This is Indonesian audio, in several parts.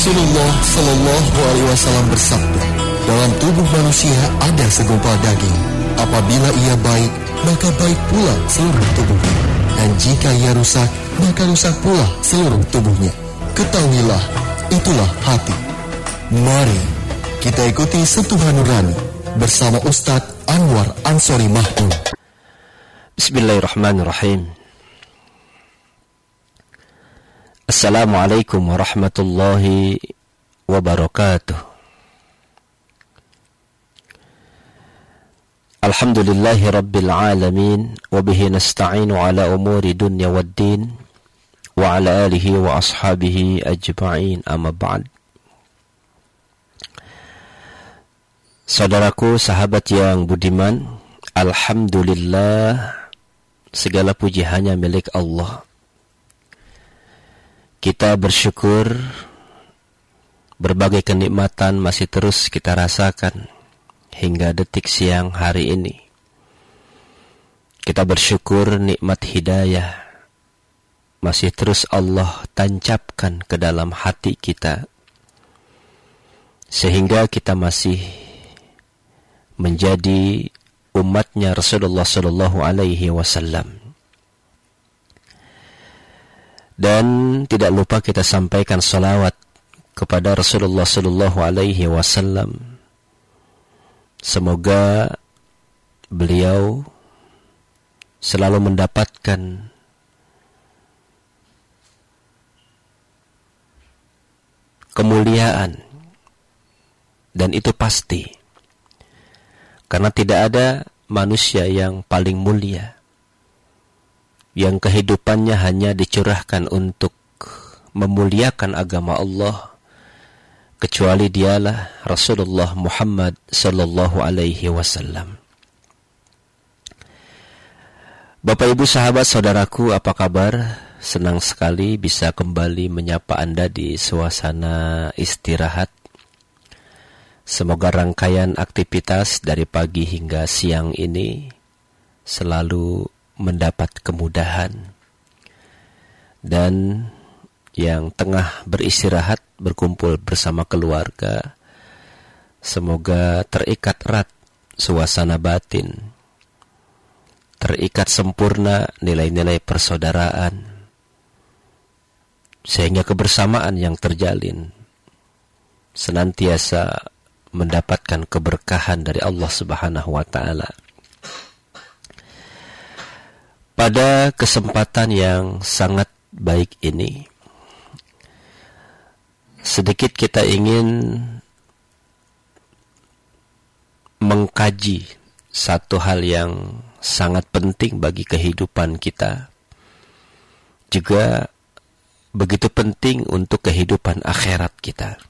Rasulullah Shallallahu Alaihi Wasallam bersabda, dalam tubuh manusia ada segumpal daging. Apabila ia baik, maka baik pula seluruh tubuhnya. Dan jika ia rusak, maka rusak pula seluruh tubuhnya. Ketahuilah, itulah hati. Mari kita ikuti sentuhan nurani bersama Ustadz Anwar Ansori Mahmud. Bismillahirrahmanirrahim. Assalamualaikum warahmatullahi wabarakatuh. Alhamdulillahi rabbil alamin, wabihi nasta'inu ala umuri dunya waddin, wa ala alihi wa ashabihi ajma'in, amma ba'd. Saudaraku, sahabat yang budiman, alhamdulillah, segala puji hanya milik Allah. Kita bersyukur berbagai kenikmatan masih terus kita rasakan hingga detik siang hari ini. Kita bersyukur nikmat hidayah masih terus Allah tancapkan ke dalam hati kita, sehingga kita masih menjadi umatnya Rasulullah Sallallahu Alaihi Wasallam. Dan tidak lupa kita sampaikan salawat kepada Rasulullah Sallallahu Alaihi Wasallam. Semoga beliau selalu mendapatkan kemuliaan, dan itu pasti, karena tidak ada manusia yang paling mulia yang kehidupannya hanya dicurahkan untuk memuliakan agama Allah, kecuali dialah Rasulullah Muhammad Sallallahu Alaihi Wasallam. Bapak, Ibu, sahabat, saudaraku, apa kabar? Senang sekali bisa kembali menyapa Anda di suasana istirahat. Semoga rangkaian aktivitas dari pagi hingga siang ini selalu mendapat kemudahan, dan yang tengah beristirahat berkumpul bersama keluarga, semoga terikat erat suasana batin, terikat sempurna nilai-nilai persaudaraan, sehingga kebersamaan yang terjalin senantiasa mendapatkan keberkahan dari Allah Subhanahu wa Ta'ala. Pada kesempatan yang sangat baik ini, sedikit kita ingin mengkaji satu hal yang sangat penting bagi kehidupan kita, juga begitu penting untuk kehidupan akhirat kita.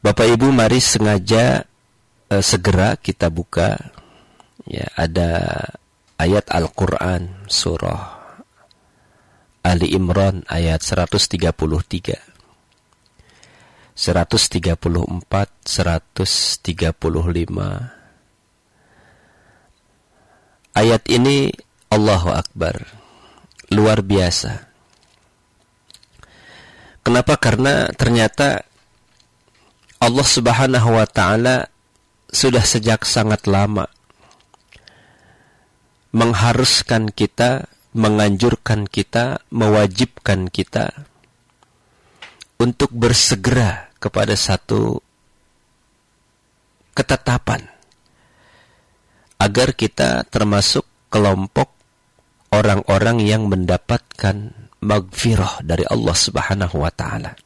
Bapak Ibu, mari segera kita buka. Ya, ada ayat Al-Quran surah Ali Imran ayat 133, 134, 135. Ayat ini Allahu Akbar, luar biasa. Kenapa? Karena ternyata Allah Subhanahu wa Ta'ala sudah sejak sangat lama mengharuskan kita, menganjurkan kita, mewajibkan kita untuk bersegera kepada satu ketetapan, agar kita termasuk kelompok orang-orang yang mendapatkan maghfirah dari Allah Subhanahu wa Ta'ala.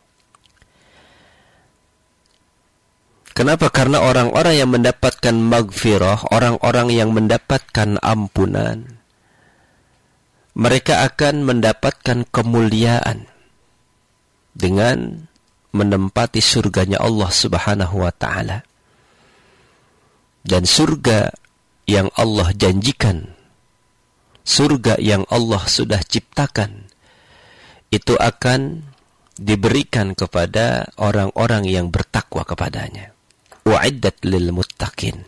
Kenapa? Karena orang-orang yang mendapatkan maghfirah, orang-orang yang mendapatkan ampunan, mereka akan mendapatkan kemuliaan dengan menempati surganya Allah Subhanahu wa Ta'ala. Dan surga yang Allah janjikan, surga yang Allah sudah ciptakan, itu akan diberikan kepada orang-orang yang bertakwa kepadanya. Wa'iddat lil muttaqin.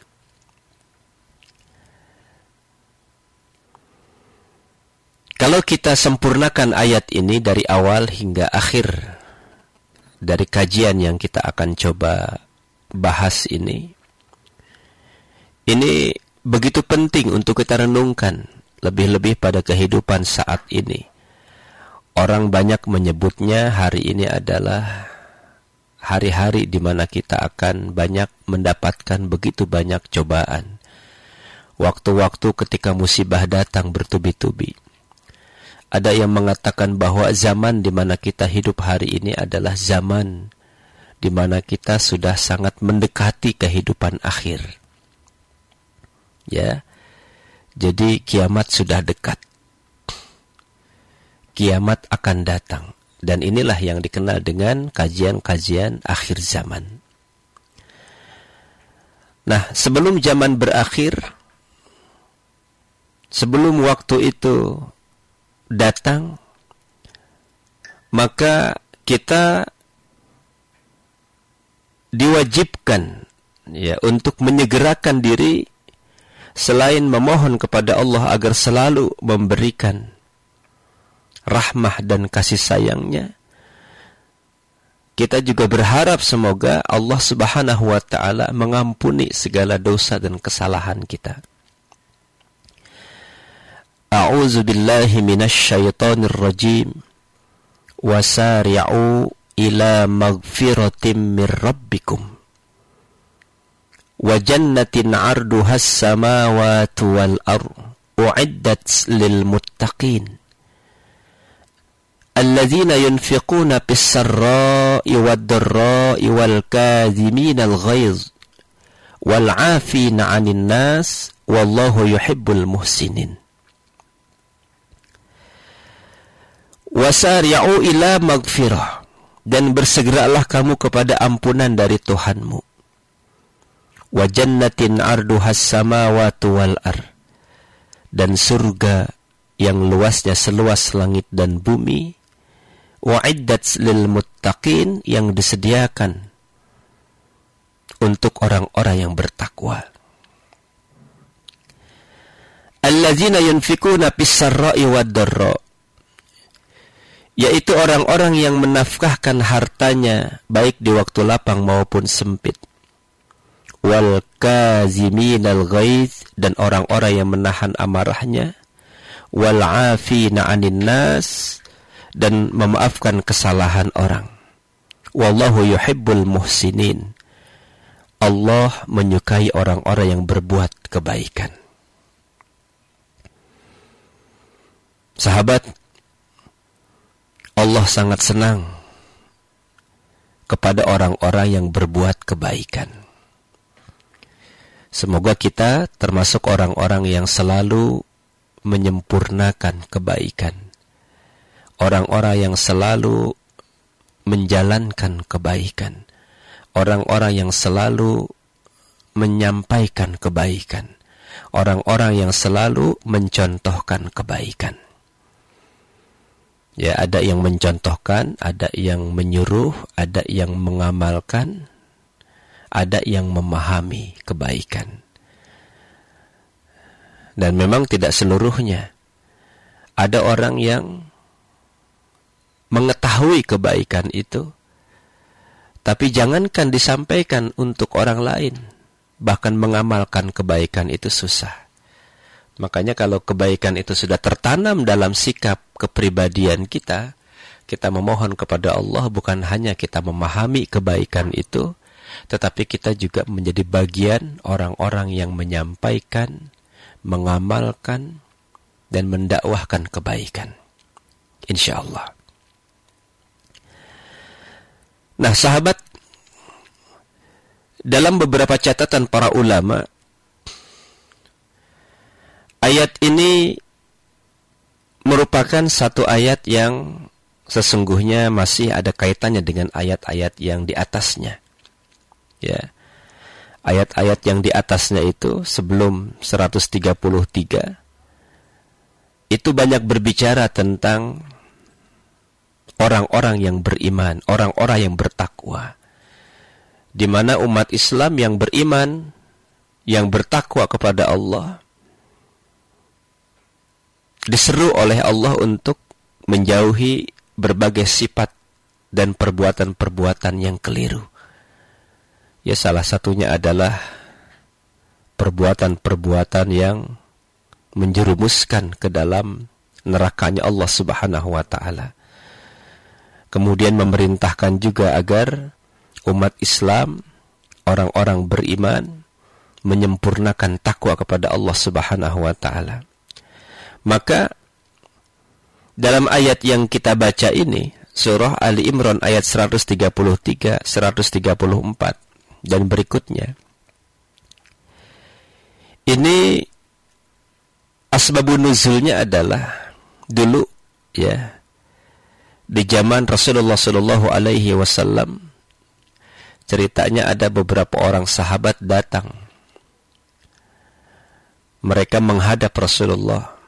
Kalau kita sempurnakan ayat ini dari awal hingga akhir dari kajian yang kita akan coba bahas ini begitu penting untuk kita renungkan, lebih-lebih pada kehidupan saat ini. Orang banyak menyebutnya hari ini adalah hari-hari di mana kita akan banyak mendapatkan begitu banyak cobaan. Waktu-waktu ketika musibah datang bertubi-tubi. Ada yang mengatakan bahwa zaman di mana kita hidup hari ini adalah zaman di mana kita sudah sangat mendekati kehidupan akhir. Ya. Jadi kiamat sudah dekat. Kiamat akan datang. Dan inilah yang dikenal dengan kajian-kajian akhir zaman. Nah, sebelum zaman berakhir, sebelum waktu itu datang, maka kita diwajibkan ya untuk menyegerakan diri selain memohon kepada Allah agar selalu memberikan rahmah dan kasih sayangnya. Kita juga berharap semoga Allah Subhanahu wa ta'ala mengampuni segala dosa dan kesalahan kita. A'udzu billahi minasy syaithanir rajim. Wasari'u ila maghfiratin mir rabbikum wa jannatin 'arduhas samawati wal ardh u'iddat lil muttaqin alladzina yunfiquna bis sarra'i wad dharra'i wal kadhiminal ghaiz wal 'afina 'anil nas wallahu yuhibbul muhsinin. Wasari'u ila maghfirah, dan bersegeralah kamu kepada ampunan dari Tuhanmu. Wa jannatin 'arduhas samawati wal ardh, dan surga yang luasnya seluas langit dan bumi. Wa'iddat lil muttaqin, yang disediakan untuk orang-orang yang bertakwa. Alladzina yunfikuna bis sarra'i wad dharra, yaitu orang-orang yang menafkahkan hartanya baik di waktu lapang maupun sempit. Wal kaziminal ghaiz, dan orang-orang yang menahan amarahnya. Wal afina 'anin nas, dan memaafkan kesalahan orang. Wallahu yuhibbul muhsinin, Allah menyukai orang-orang yang berbuat kebaikan. Sahabat, Allah sangat senang kepada orang-orang yang berbuat kebaikan. Semoga kita termasuk orang-orang yang selalu menyempurnakan kebaikan. Orang-orang yang selalu menjalankan kebaikan. Orang-orang yang selalu menyampaikan kebaikan. Orang-orang yang selalu mencontohkan kebaikan. Ya, ada yang mencontohkan, ada yang menyuruh, ada yang mengamalkan, ada yang memahami kebaikan. Dan memang tidak seluruhnya. Ada orang yang mengetahui kebaikan itu, tapi jangankan disampaikan untuk orang lain, bahkan mengamalkan kebaikan itu susah. Makanya kalau kebaikan itu sudah tertanam dalam sikap kepribadian kita, kita memohon kepada Allah bukan hanya kita memahami kebaikan itu, tetapi kita juga menjadi bagian orang-orang yang menyampaikan, mengamalkan, dan mendakwahkan kebaikan. Insya Allah. Nah, sahabat, dalam beberapa catatan para ulama, ayat ini merupakan satu ayat yang sesungguhnya masih ada kaitannya dengan ayat-ayat yang di atasnya. Ya. Ayat-ayat yang di atasnya itu sebelum 133 itu banyak berbicara tentang orang-orang yang beriman, orang-orang yang bertakwa. Di mana umat Islam yang beriman, yang bertakwa kepada Allah, diseru oleh Allah untuk menjauhi berbagai sifat dan perbuatan-perbuatan yang keliru. Ya, salah satunya adalah perbuatan-perbuatan yang menjerumuskan ke dalam nerakanya Allah Subhanahu wa ta'ala. Kemudian memerintahkan juga agar umat Islam, orang-orang beriman, menyempurnakan takwa kepada Allah Subhanahu wa ta'ala. Maka dalam ayat yang kita baca ini, surah Ali Imran ayat 133, 134 dan berikutnya, ini asbabun nuzulnya adalah dulu, ya, di zaman Rasulullah Shallallahu Alaihi Wasallam, ceritanya ada beberapa orang sahabat datang. Mereka menghadap Rasulullah,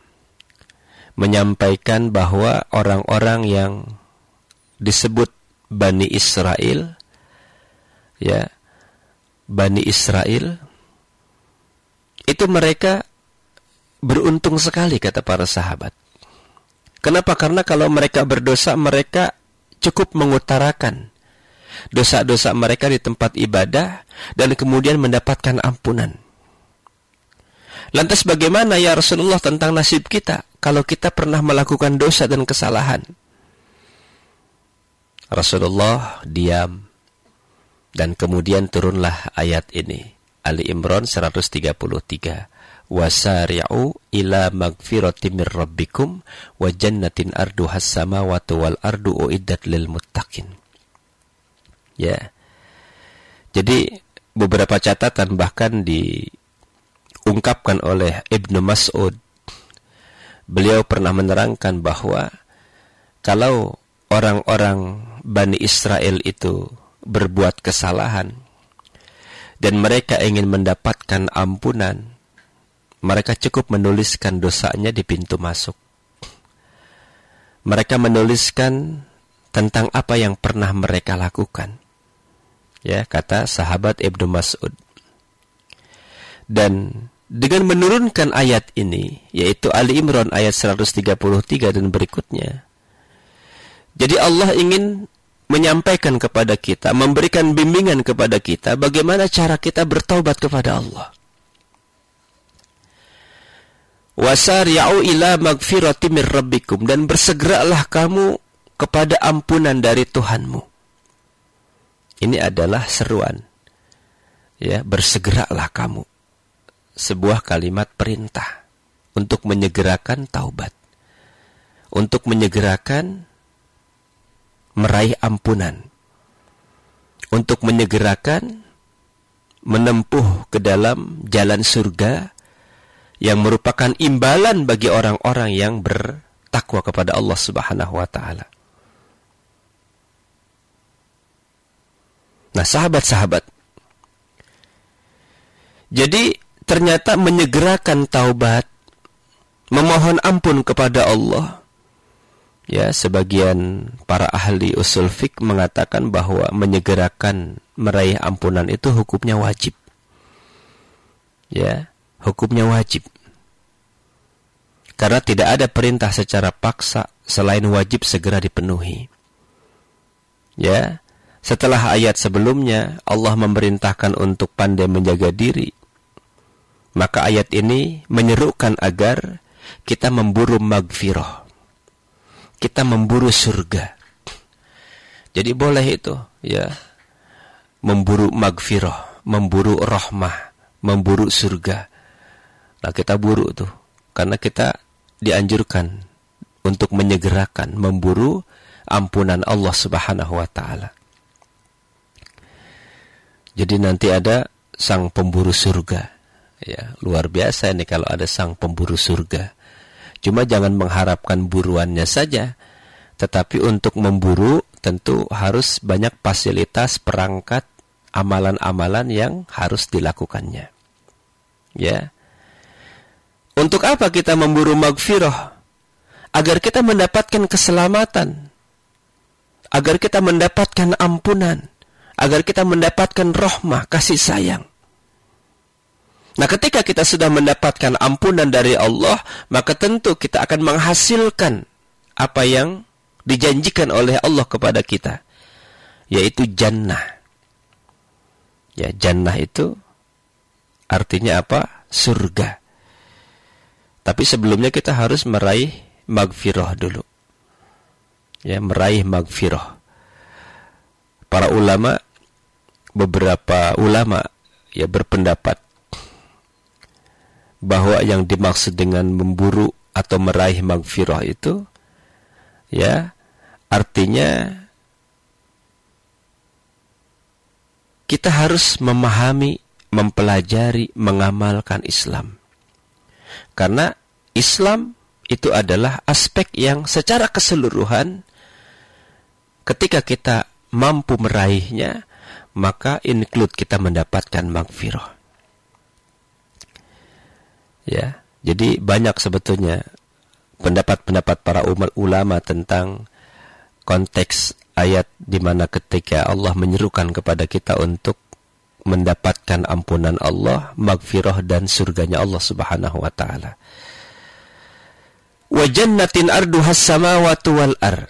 menyampaikan bahwa orang-orang yang disebut Bani Israel, ya, Bani Israel, itu mereka beruntung sekali, kata para sahabat. Kenapa? Karena kalau mereka berdosa, mereka cukup mengutarakan dosa-dosa mereka di tempat ibadah dan kemudian mendapatkan ampunan. Lantas bagaimana ya Rasulullah tentang nasib kita kalau kita pernah melakukan dosa dan kesalahan? Rasulullah diam, dan kemudian turunlah ayat ini, Ali Imran 133. Wasari'u ila magfiratin mir rabbikum wa jannatin arduhas samawati wal ardu uiddat lil muttaqin. Ya. Jadi beberapa catatan bahkan diungkapkan oleh Ibnu Mas'ud. Beliau pernah menerangkan bahwa kalau orang-orang Bani Israel itu berbuat kesalahan dan mereka ingin mendapatkan ampunan, mereka cukup menuliskan dosanya di pintu masuk. Mereka menuliskan tentang apa yang pernah mereka lakukan. Ya, kata sahabat Ibnu Mas'ud. Dan dengan menurunkan ayat ini, yaitu Ali Imran ayat 133 dan berikutnya, jadi Allah ingin menyampaikan kepada kita, memberikan bimbingan kepada kita bagaimana cara kita bertaubat kepada Allah. Wasari'u ila magfirati mir rabbikum, dan bersegeralah kamu kepada ampunan dari Tuhanmu. Ini adalah seruan. Ya, bersegeralah kamu. Sebuah kalimat perintah untuk menyegerakan taubat. Untuk menyegerakan meraih ampunan. Untuk menyegerakan menempuh ke dalam jalan surga yang merupakan imbalan bagi orang-orang yang bertakwa kepada Allah Subhanahu wa ta'ala. Nah, sahabat-sahabat, jadi ternyata menyegerakan taubat, memohon ampun kepada Allah, ya, sebagian para ahli usul fiqh mengatakan bahwa menyegerakan meraih ampunan itu hukumnya wajib. Ya, hukumnya wajib. Karena tidak ada perintah secara paksa selain wajib segera dipenuhi. Ya, setelah ayat sebelumnya Allah memerintahkan untuk pandai menjaga diri, maka ayat ini menyerukan agar kita memburu magfirah. Kita memburu surga. Jadi boleh itu, ya, memburu magfirah, memburu rahmah, memburu surga. Nah, kita buru tuh, karena kita dianjurkan untuk menyegerakan, memburu ampunan Allah Subhanahu wa ta'ala. Jadi nanti ada sang pemburu surga. Ya, luar biasa ini kalau ada sang pemburu surga. Cuma jangan mengharapkan buruannya saja, tetapi untuk memburu tentu harus banyak fasilitas, perangkat, amalan-amalan yang harus dilakukannya. Ya. Untuk apa kita memburu magfirah? Agar kita mendapatkan keselamatan, agar kita mendapatkan ampunan, agar kita mendapatkan rahmah, kasih sayang. Nah, ketika kita sudah mendapatkan ampunan dari Allah, maka tentu kita akan menghasilkan apa yang dijanjikan oleh Allah kepada kita, yaitu jannah. Ya, jannah itu artinya apa? Surga. Tapi sebelumnya kita harus meraih magfirah dulu. Ya, meraih magfirah. Para ulama, beberapa ulama ya berpendapat bahwa yang dimaksud dengan memburu atau meraih magfirah itu ya artinya kita harus memahami, mempelajari, mengamalkan Islam. Karena Islam itu adalah aspek yang secara keseluruhan ketika kita mampu meraihnya, maka include kita mendapatkan magfirah. Ya, jadi banyak sebetulnya pendapat-pendapat para ulama tentang konteks ayat di mana ketika Allah menyerukan kepada kita untuk mendapatkan ampunan Allah, magfirah dan surganya Allah Subhanahu wa taala. Wa jannatin arduhas samawati wal ar.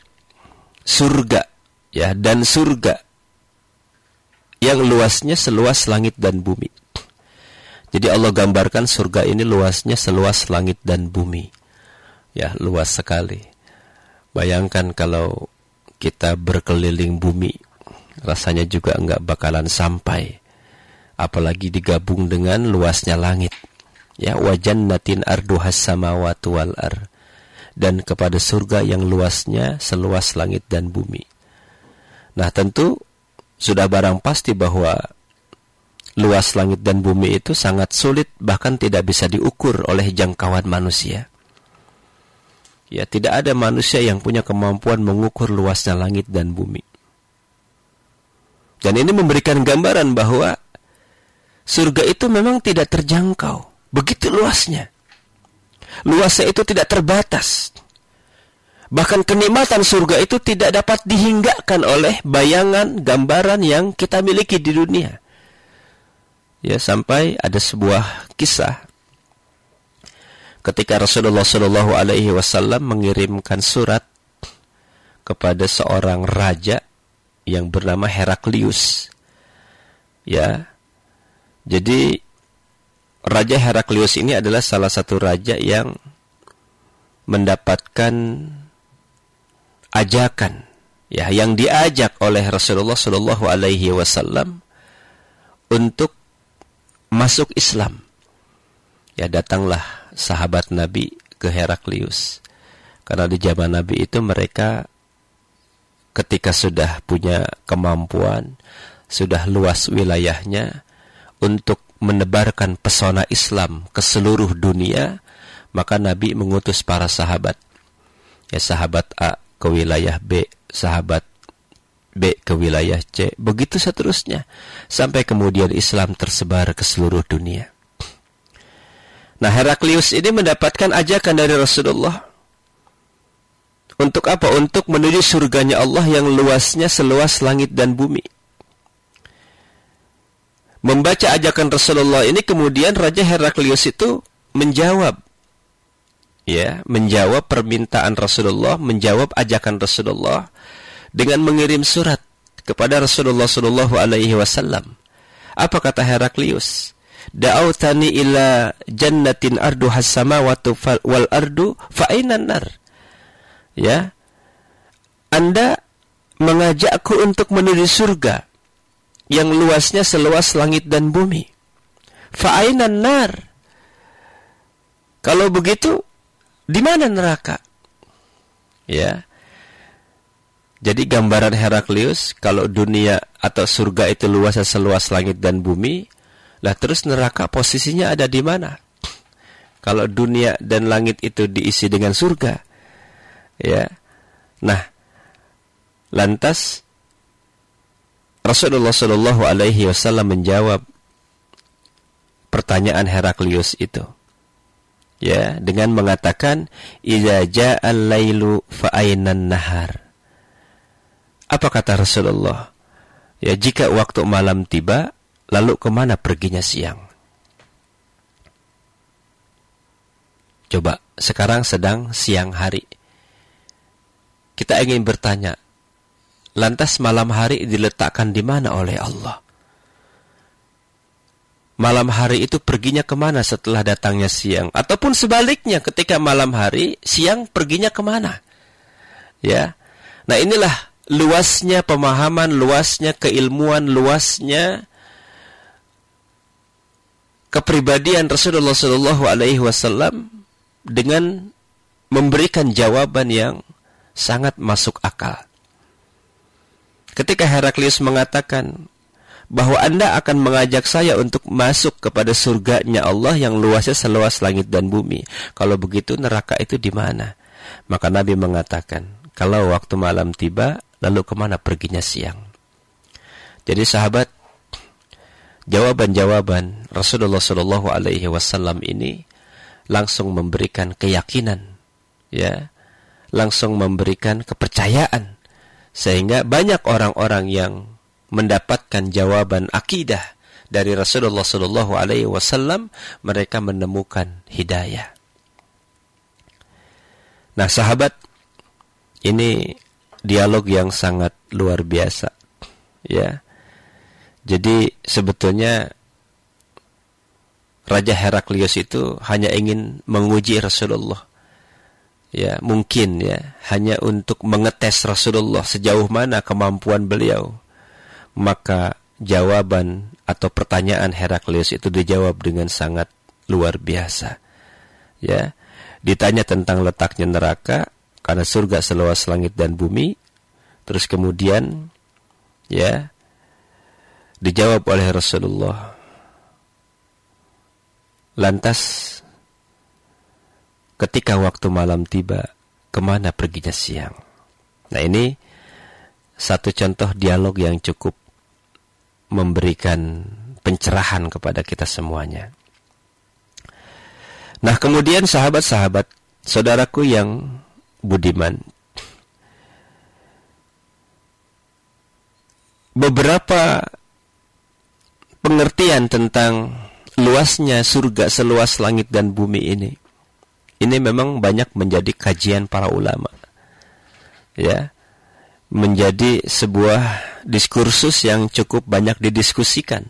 Surga, ya, dan surga yang luasnya seluas langit dan bumi. Jadi Allah gambarkan surga ini luasnya seluas langit dan bumi. Ya, luas sekali. Bayangkan kalau kita berkeliling bumi, rasanya juga enggak bakalan sampai. Apalagi digabung dengan luasnya langit. Ya, wa jannatin arduhas samawati wal ar. Dan kepada surga yang luasnya seluas langit dan bumi. Nah, tentu sudah barang pasti bahwa luas langit dan bumi itu sangat sulit, bahkan tidak bisa diukur oleh jangkauan manusia. Ya, tidak ada manusia yang punya kemampuan mengukur luasnya langit dan bumi. Dan ini memberikan gambaran bahwa surga itu memang tidak terjangkau. Begitu luasnya. Luasnya itu tidak terbatas. Bahkan kenikmatan surga itu tidak dapat dihinggakan oleh bayangan, gambaran yang kita miliki di dunia. Ya, sampai ada sebuah kisah ketika Rasulullah SAW mengirimkan surat kepada seorang raja yang bernama Heraklius. Ya, jadi Raja Heraklius ini adalah salah satu raja yang mendapatkan ajakan, ya, yang diajak oleh Rasulullah SAW untuk masuk Islam. Ya, datanglah sahabat Nabi ke Heraklius. Karena di zaman Nabi itu mereka ketika sudah punya kemampuan, sudah luas wilayahnya untuk menebarkan pesona Islam ke seluruh dunia, maka Nabi mengutus para sahabat. Ya, sahabat A ke wilayah B, sahabat B ke wilayah C, begitu seterusnya, sampai kemudian Islam tersebar ke seluruh dunia. Nah, Heraklius ini mendapatkan ajakan dari Rasulullah. Untuk apa? Untuk menuju surganya Allah yang luasnya seluas langit dan bumi. Membaca ajakan Rasulullah ini, kemudian Raja Heraklius itu menjawab. Ya, menjawab permintaan Rasulullah, menjawab ajakan Rasulullah dengan mengirim surat kepada Rasulullah SAW. Apa kata Heraklius? Da'autani ila jannatin arduhas samawati wal ardu fa ainan nar. Ya, Anda mengajakku untuk menuju surga yang luasnya seluas langit dan bumi. Fa ainan nar. Kalau begitu, di mana neraka? Ya. Jadi gambaran Heraklius, kalau dunia atau surga itu luasnya seluas langit dan bumi, lah terus neraka posisinya ada di mana? Kalau dunia dan langit itu diisi dengan surga, ya. Nah, lantas Rasulullah SAW menjawab pertanyaan Heraklius itu, ya, dengan mengatakan, "Idza ja'al lailu fa ainan nahar." Apa kata Rasulullah? Ya, jika waktu malam tiba, lalu kemana perginya siang? Coba, sekarang sedang siang hari. Kita ingin bertanya, lantas malam hari diletakkan di mana oleh Allah? Malam hari itu perginya kemana setelah datangnya siang? Ataupun sebaliknya, ketika malam hari, siang perginya kemana? Ya, nah inilah luasnya pemahaman, luasnya keilmuan, luasnya kepribadian Rasulullah SAW dengan memberikan jawaban yang sangat masuk akal. Ketika Heraklius mengatakan bahwa Anda akan mengajak saya untuk masuk kepada surganya Allah yang luasnya seluas langit dan bumi. Kalau begitu neraka itu di mana? Maka Nabi mengatakan, kalau waktu malam tiba, lalu kemana perginya siang? Jadi sahabat, jawaban-jawaban Rasulullah SAW ini langsung memberikan keyakinan, ya, langsung memberikan kepercayaan, sehingga banyak orang-orang yang mendapatkan jawaban akidah dari Rasulullah SAW, mereka menemukan hidayah. Nah, sahabat, ini dialog yang sangat luar biasa, ya. Jadi sebetulnya Raja Heraklius itu hanya ingin menguji Rasulullah. Ya, mungkin ya, hanya untuk mengetes Rasulullah sejauh mana kemampuan beliau. Maka jawaban atau pertanyaan Heraklius itu dijawab dengan sangat luar biasa. Ya, ditanya tentang letaknya neraka karena surga seluas langit dan bumi. Terus kemudian ya, dijawab oleh Rasulullah, lantas ketika waktu malam tiba, kemana perginya siang? Nah, ini satu contoh dialog yang cukup memberikan pencerahan kepada kita semuanya. Nah, kemudian sahabat-sahabat, saudaraku yang budiman, beberapa pengertian tentang luasnya surga seluas langit dan bumi ini memang banyak menjadi kajian para ulama, ya, menjadi sebuah diskursus yang cukup banyak didiskusikan.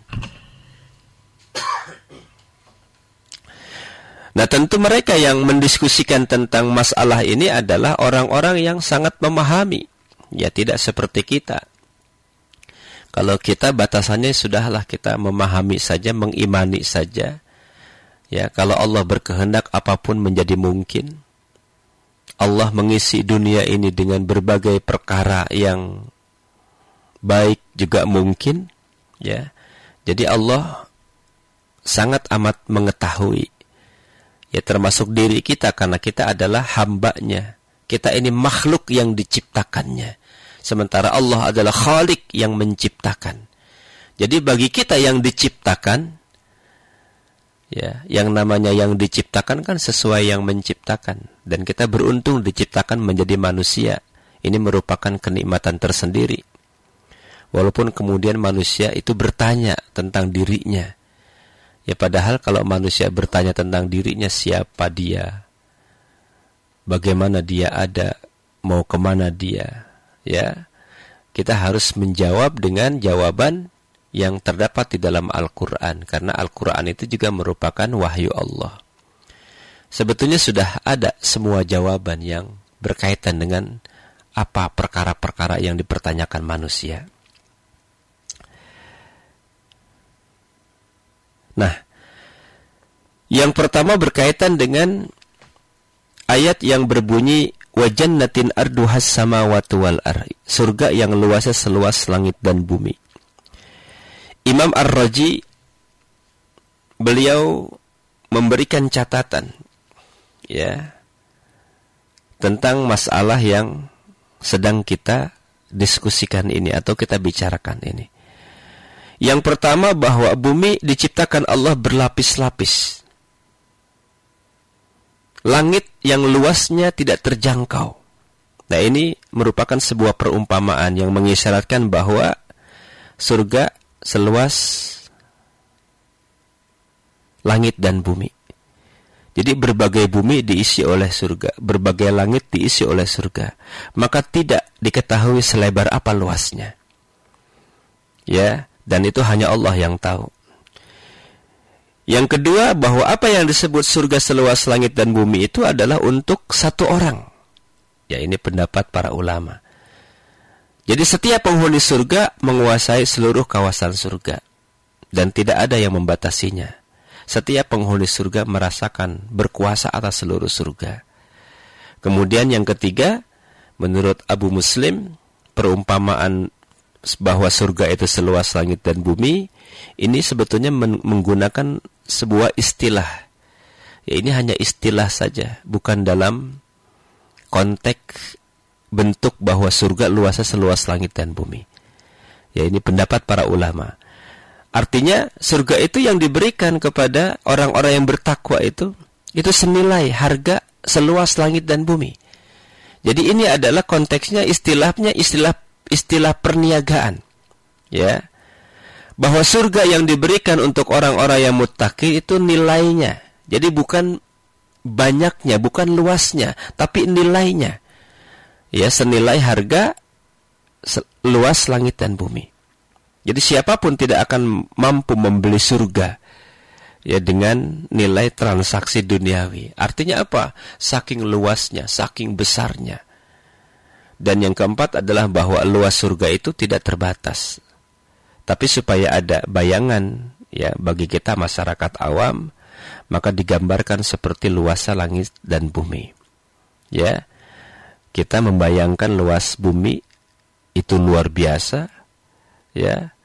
Nah, tentu mereka yang mendiskusikan tentang masalah ini adalah orang-orang yang sangat memahami, ya, tidak seperti kita. Kalau kita batasannya sudahlah kita memahami saja, mengimani saja. Ya, kalau Allah berkehendak apapun menjadi mungkin. Allah mengisi dunia ini dengan berbagai perkara yang baik juga mungkin, ya. Jadi Allah sangat amat mengetahui, ya, termasuk diri kita, karena kita adalah hamba-Nya. Kita ini makhluk yang diciptakannya. Sementara Allah adalah Khalik yang menciptakan. Jadi bagi kita yang diciptakan, ya, yang namanya yang diciptakan kan sesuai yang menciptakan. Dan kita beruntung diciptakan menjadi manusia. Ini merupakan kenikmatan tersendiri. Walaupun kemudian manusia itu bertanya tentang dirinya. Ya, padahal kalau manusia bertanya tentang dirinya, siapa dia? Bagaimana dia ada? Mau kemana dia? Ya, kita harus menjawab dengan jawaban yang terdapat di dalam Al-Quran, karena Al-Quran itu juga merupakan wahyu Allah. Sebetulnya sudah ada semua jawaban yang berkaitan dengan apa perkara-perkara yang dipertanyakan manusia. Nah, yang pertama berkaitan dengan ayat yang berbunyi wa jannatin arduhas samawati wal ardi, surga yang luasnya seluas langit dan bumi. Imam Ar-Razi beliau memberikan catatan, ya, tentang masalah yang sedang kita diskusikan ini atau kita bicarakan ini. Yang pertama, bahwa bumi diciptakan Allah berlapis-lapis. Langit yang luasnya tidak terjangkau. Nah, ini merupakan sebuah perumpamaan yang mengisyaratkan bahwa surga seluas langit dan bumi. Jadi berbagai bumi diisi oleh surga, berbagai langit diisi oleh surga. Maka tidak diketahui selebar apa luasnya. Ya, dan itu hanya Allah yang tahu. Yang kedua, bahwa apa yang disebut surga seluas langit dan bumi itu adalah untuk satu orang. Ya, ini pendapat para ulama. Jadi setiap penghuni surga menguasai seluruh kawasan surga. Dan tidak ada yang membatasinya. Setiap penghuni surga merasakan berkuasa atas seluruh surga. Kemudian yang ketiga, menurut Abu Muslim, perumpamaan bahwa surga itu seluas langit dan bumi, ini sebetulnya menggunakan sebuah istilah. Ya, ini hanya istilah saja, bukan dalam konteks bentuk bahwa surga luasnya seluas langit dan bumi. Ya, ini pendapat para ulama. Artinya surga itu yang diberikan kepada orang-orang yang bertakwa itu senilai harga seluas langit dan bumi. Jadi ini adalah konteksnya, istilahnya istilah perniagaan. Ya. Bahwa surga yang diberikan untuk orang-orang yang muttaqi itu nilainya. Jadi bukan banyaknya, bukan luasnya, tapi nilainya. Ya, senilai harga luas langit dan bumi. Jadi siapapun tidak akan mampu membeli surga ya dengan nilai transaksi duniawi. Artinya apa? Saking luasnya, saking besarnya. Dan yang keempat adalah bahwa luas surga itu tidak terbatas. Tapi supaya ada bayangan ya bagi kita masyarakat awam, maka digambarkan seperti luasnya langit dan bumi. Ya. Kita membayangkan luas bumi itu luar biasa. Ya.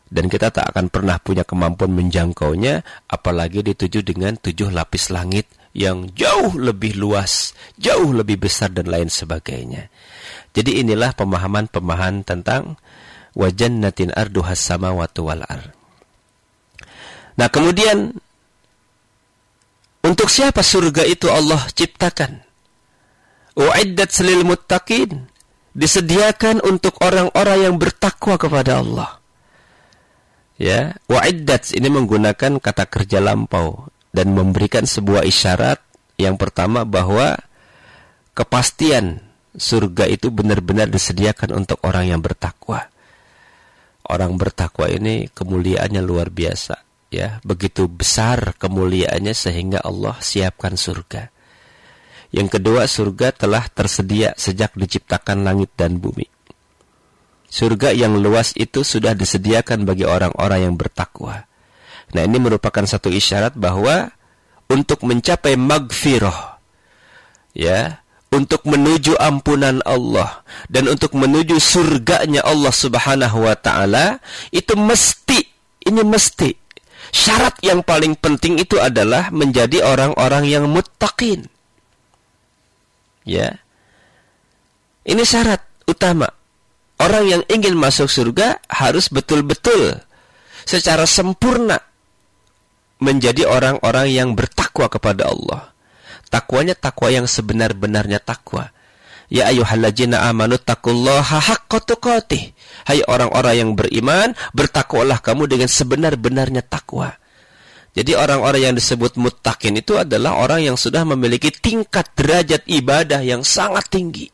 Dan kita tak akan pernah punya kemampuan menjangkaunya, apalagi dituju dengan 7 lapis langit yang jauh lebih luas, jauh lebih besar dan lain sebagainya. Jadi inilah pemahaman-pemahaman tentang wa jannatin arduhas samawati wal ardh. Nah, kemudian untuk siapa surga itu Allah ciptakan? U'iddat lil muttaqin, disediakan untuk orang-orang yang bertakwa kepada Allah. Ya, wa'iddat ini menggunakan kata kerja lampau dan memberikan sebuah isyarat yang pertama bahwa kepastian surga itu benar-benar disediakan untuk orang yang bertakwa. Orang bertakwa ini kemuliaannya luar biasa, ya, begitu besar kemuliaannya sehingga Allah siapkan surga. Yang kedua, surga telah tersedia sejak diciptakan langit dan bumi. Surga yang luas itu sudah disediakan bagi orang-orang yang bertakwa. Nah, ini merupakan satu isyarat bahwa untuk mencapai magfirah, ya, untuk menuju ampunan Allah dan untuk menuju surganya Allah Subhanahu wa taala, itu mesti syarat yang paling penting itu adalah menjadi orang-orang yang muttaqin. Ya. Ini syarat utama. Orang yang ingin masuk surga harus betul-betul secara sempurna menjadi orang-orang yang bertakwa kepada Allah. Takwanya takwa yang sebenar-benarnya takwa. Ya ayyuhalladzina amanu taqullaha haqqa tuqatih. Hai orang-orang yang beriman, bertakwalah kamu dengan sebenar-benarnya takwa. Jadi orang-orang yang disebut muttaqin itu adalah orang yang sudah memiliki tingkat derajat ibadah yang sangat tinggi.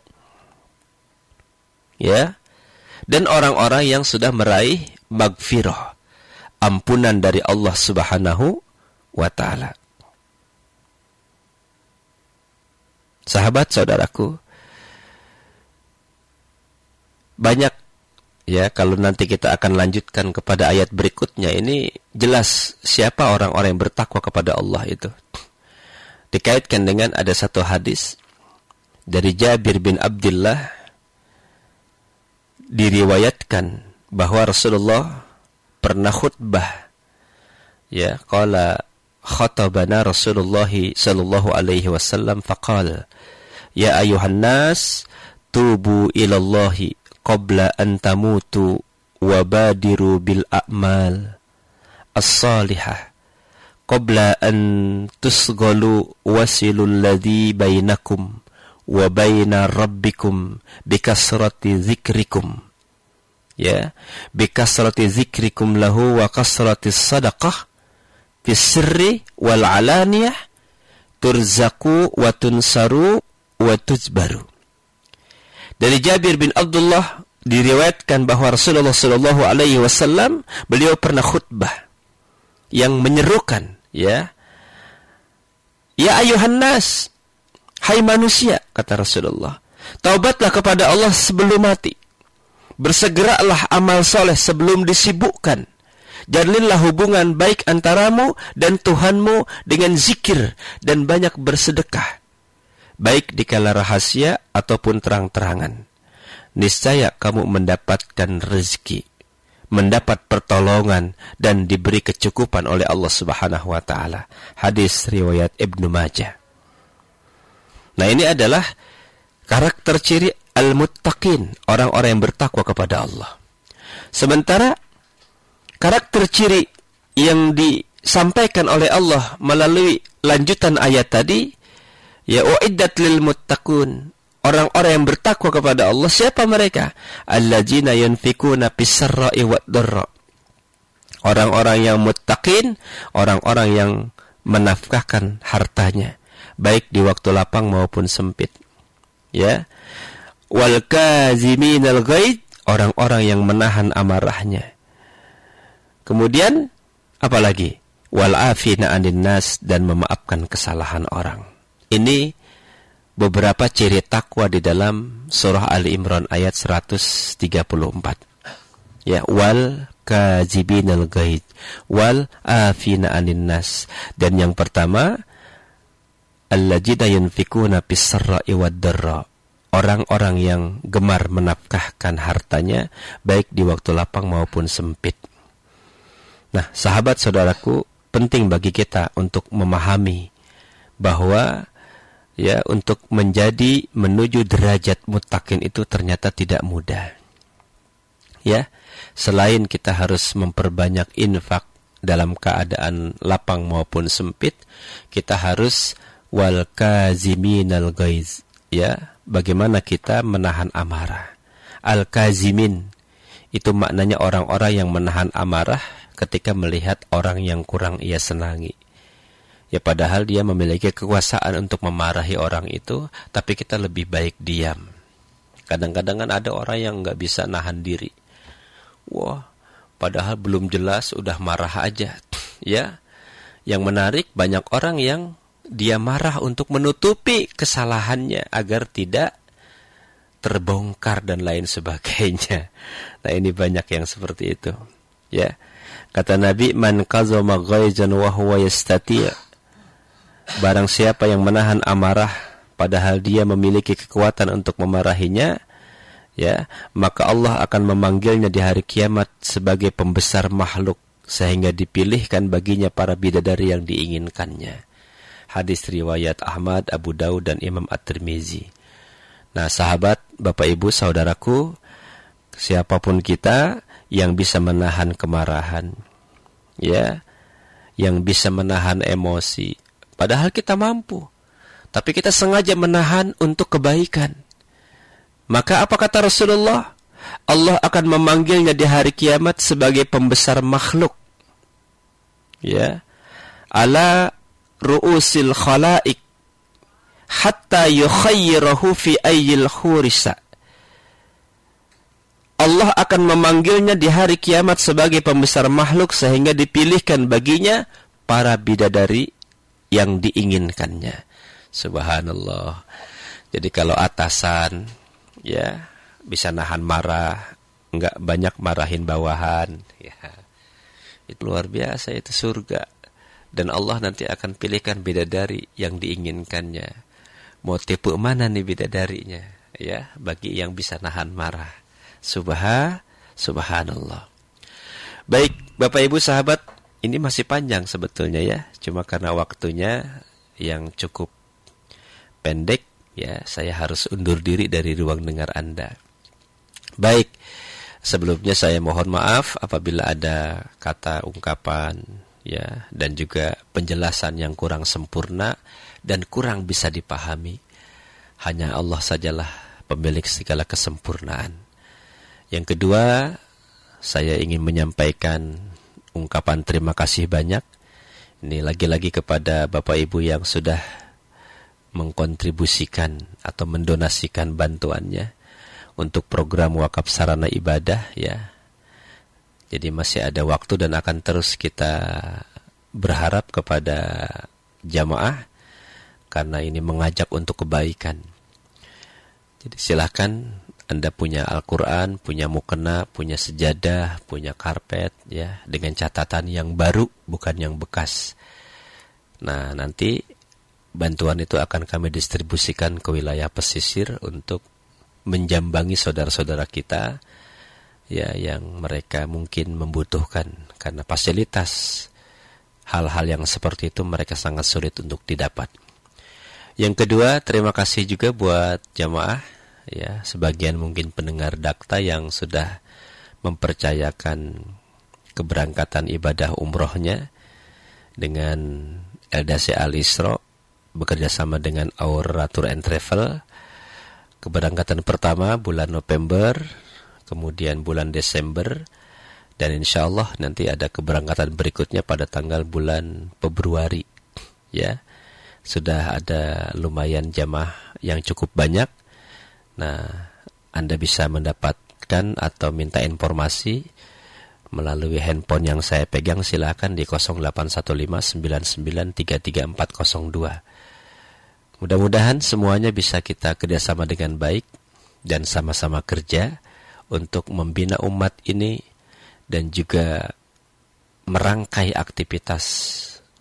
Ya. Dan orang-orang yang sudah meraih magfirah, ampunan dari Allah Subhanahu wa taala. Sahabat saudaraku, banyak ya kalau nanti kita akan lanjutkan kepada ayat berikutnya, ini jelas siapa orang-orang yang bertakwa kepada Allah itu. Dikaitkan dengan ada satu hadis dari Jabir bin Abdullah, diriwayatkan bahwa Rasulullah pernah khutbah. Ya, qala khatabana Rasulullah sallallahu alaihi wasallam faqala ya ayuhan nas tubu ilallahi qabla an tamutu wa badiru bil a'mal as-salihah qabla an tusghalu wasilul ladzi bainakum wa baina rabbikum bikasrati dzikrikum, ya, bikasrati dzikrikum lahu wa kasrati sadaqah fis sirri wal alaniyah turzaku wa tunsaru wa tujbaru. Dari Jabir bin Abdullah diriwayatkan bahwa Rasulullah sallallahu alaihi wasallam beliau pernah khutbah yang menyerukan, ya. Ya ayuhan nas, hai manusia, kata Rasulullah, taubatlah kepada Allah sebelum mati. Bersegeralah amal soleh sebelum disibukkan. Jalinlah hubungan baik antaramu dan Tuhanmu dengan zikir dan banyak bersedekah, baik di kala rahasia ataupun terang-terangan. Niscaya kamu mendapatkan rezeki, mendapat pertolongan dan diberi kecukupan oleh Allah Subhanahu wa taala. Hadis riwayat Ibnu Majah. Nah, ini adalah karakter ciri al-muttaqin, orang-orang yang bertakwa kepada Allah. Sementara karakter ciri yang disampaikan oleh Allah melalui lanjutan ayat tadi, ya uiddat lil muttaqun, orang-orang yang bertakwa kepada Allah. Siapa mereka? Alladzina yunfikuna fis-sarra'i wad-dharra. Orang-orang yang muttaqin, orang-orang yang menafkahkan hartanya baik di waktu lapang maupun sempit. Ya. Wal kaziminal ghaid, orang-orang yang menahan amarahnya. Kemudian apalagi? Wal afina 'anil nas, dan memaafkan kesalahan orang. Ini beberapa ciri takwa di dalam surah Ali Imran ayat 134. Ya, wal kazibinal ghaid wal afina 'anil nas. Dan yang pertama, alladzina yunfikuna fis-sarra'i wad-dharra, orang-orang yang gemar menafkahkan hartanya baik di waktu lapang maupun sempit. Nah, sahabat saudaraku, penting bagi kita untuk memahami bahwa ya, untuk menjadi menuju derajat muttaqin itu ternyata tidak mudah. Ya, selain kita harus memperbanyak infak dalam keadaan lapang maupun sempit, kita harus wal kaziminal ghaiz, ya, bagaimana kita menahan amarah. Al-kazimin itu maknanya orang-orang yang menahan amarah ketika melihat orang yang kurang ia senangi. Ya, padahal dia memiliki kekuasaan untuk memarahi orang itu, tapi kita lebih baik diam. Kadang-kadang kan ada orang yang nggak bisa nahan diri. Wah, padahal belum jelas udah marah aja. Ya, yang menarik banyak orang yang dia marah untuk menutupi kesalahannya agar tidak terbongkar dan lain sebagainya. Nah, ini banyak yang seperti itu. Ya, kata Nabi, man qazama ghaizan wa huwa yastati'. Barang siapa yang menahan amarah padahal dia memiliki kekuatan untuk memarahinya, ya, maka Allah akan memanggilnya di hari kiamat sebagai pembesar makhluk sehingga dipilihkan baginya para bidadari yang diinginkannya. Hadis riwayat Ahmad, Abu Daud dan Imam At-Tirmizi. Nah, sahabat, Bapak Ibu, saudaraku, siapapun kita yang bisa menahan kemarahan, ya, yang bisa menahan emosi, padahal kita mampu, tapi kita sengaja menahan untuk kebaikan, maka apa kata Rasulullah? Allah akan memanggilnya di hari kiamat sebagai pembesar makhluk. Ya, ala ru'usil khalaik hatta yukhayyirahu fi ayyil khurisa. Allah akan memanggilnya di hari kiamat sebagai pembesar makhluk sehingga dipilihkan baginya para bidadari yang diinginkannya. Subhanallah. Jadi kalau atasan, ya, bisa nahan marah, enggak banyak marahin bawahan, ya, itu luar biasa, itu surga. Dan Allah nanti akan pilihkan bidadari yang diinginkannya. Mau tipe mana nih bidadarinya, ya, bagi yang bisa nahan marah. Subhanallah. Baik, Bapak Ibu sahabat, ini masih panjang sebetulnya, ya. Cuma karena waktunya yang cukup pendek, ya, saya harus undur diri dari ruang dengar Anda. Baik, sebelumnya saya mohon maaf apabila ada kata ungkapan, ya, dan juga penjelasan yang kurang sempurna dan kurang bisa dipahami. Hanya Allah sajalah pemilik segala kesempurnaan. Yang kedua, saya ingin menyampaikan ungkapan terima kasih banyak. Ini lagi-lagi kepada Bapak Ibu yang sudah mengkontribusikan atau mendonasikan bantuannya untuk program wakaf sarana ibadah ya. Jadi masih ada waktu dan akan terus kita berharap kepada jamaah karena ini mengajak untuk kebaikan. Jadi silakan Anda punya Al-Quran, punya mukena, punya sejadah, punya karpet ya, dengan catatan yang baru bukan yang bekas. Nah, nanti bantuan itu akan kami distribusikan ke wilayah pesisir untuk menjambangi saudara-saudara kita ya yang mereka mungkin membutuhkan karena fasilitas hal-hal yang seperti itu mereka sangat sulit untuk didapat. Yang kedua, terima kasih juga buat jamaah ya, sebagian mungkin pendengar Dakta yang sudah mempercayakan keberangkatan ibadah umrohnya dengan LDC Al-Isra bekerja sama dengan Aura Tour and Travel. Keberangkatan pertama bulan November, kemudian bulan Desember, dan insya Allah nanti ada keberangkatan berikutnya pada tanggal bulan Februari. Ya, sudah ada lumayan jamaah yang cukup banyak. Nah, Anda bisa mendapatkan atau minta informasi melalui handphone yang saya pegang, silakan di 081599334402. Mudah-mudahan semuanya bisa kita kerjasama dengan baik dan sama-sama kerja untuk membina umat ini dan juga merangkai aktivitas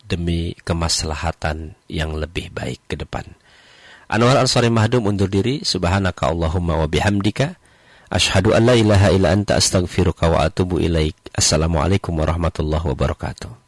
demi kemaslahatan yang lebih baik ke depan. Anwar Ansari Mahdum undur diri. Subhanaka Allahumma wa bihamdika asyhadu an la ilaha illa anta astaghfiruka wa atubu ilaik. Assalamualaikum warahmatullahi wabarakatuh.